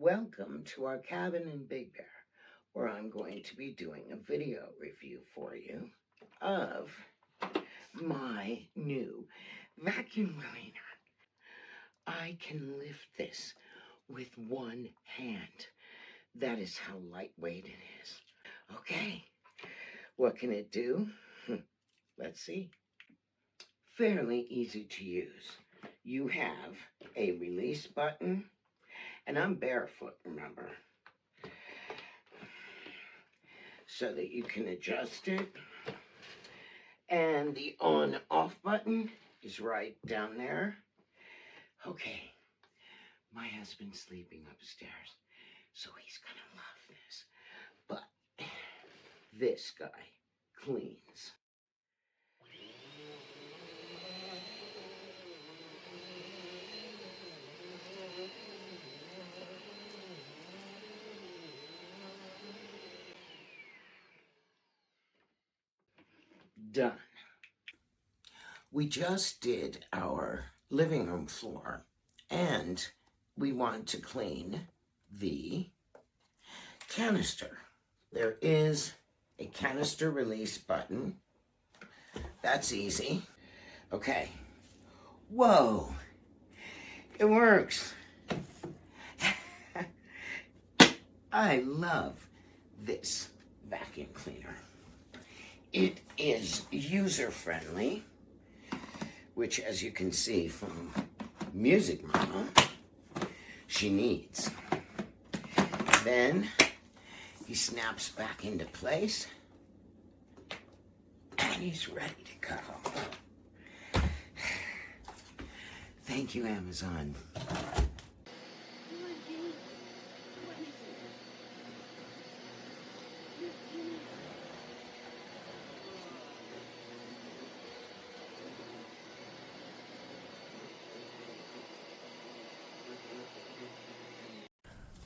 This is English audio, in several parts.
Welcome to our cabin in Big Bear, where I'm going to be doing a video review for you of my new vacuum cleaner. I can lift this with one hand. That is how lightweight it is. Okay, what can it do? Let's see. Fairly easy to use. You have a release button, and I'm barefoot, remember, so that you can adjust it. And the on-off button is right down there. Okay, my husband's sleeping upstairs, so he's gonna love this. But this guy cleans. Done. We just did our living room floor, and we want to clean the canister. There is a canister release button. That's easy. Okay. Whoa. It works. I love this vacuum cleaner. It is user-friendly, which, as you can see from Music Mama, she needs. Then he snaps back into place, and he's ready to go. Thank you, Amazon.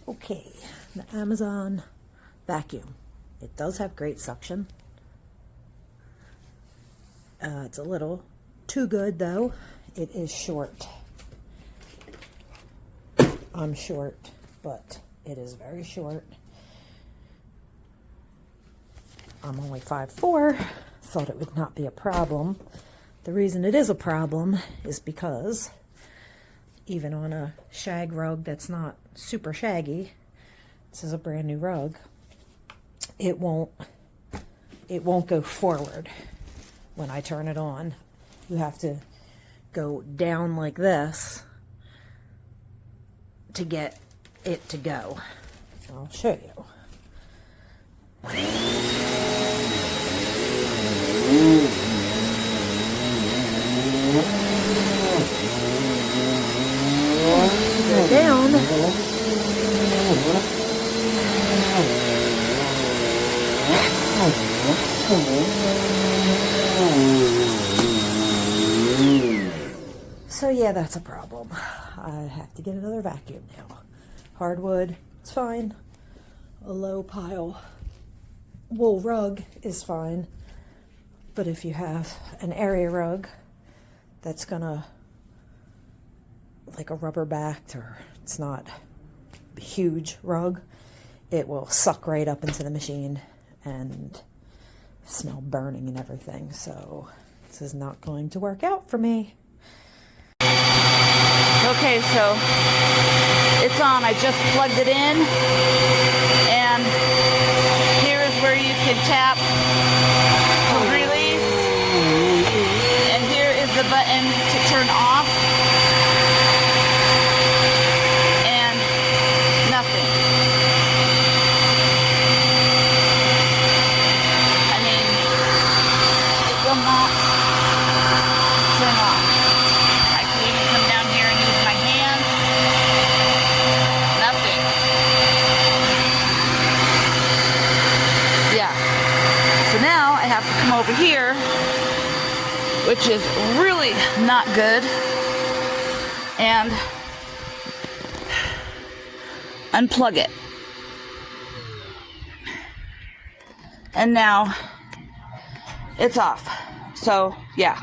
Okay, the Amazon vacuum. It does have great suction. It's a little too good though. It is short. I'm short, but it is very short. I'm only 5'4", thought it would not be a problem. The reason it is a problem is because even on a shag rug that's not super shaggy, this is a brand new rug, it won't go forward when I turn it on. You have to go down like this to get it to go. I'll show you. Go down. So yeah, that's a problem. I have to get another vacuum now. Hardwood, it's fine. A low pile wool rug is fine. But if you have an area rug that's gonna, like a rubber backed, or it's not a huge rug, it will suck right up into the machine and smell burning and everything. So this is not going to work out for me. Okay, so it's on. I just plugged it in, and here is where you can tap to release, and here is the button to turn off, and nothing. I mean, it will not turn off. I can even come down here and use my hand. Nothing. Yeah. So now I have to come over here, which is really not good, and unplug it. And now it's off. So, yeah.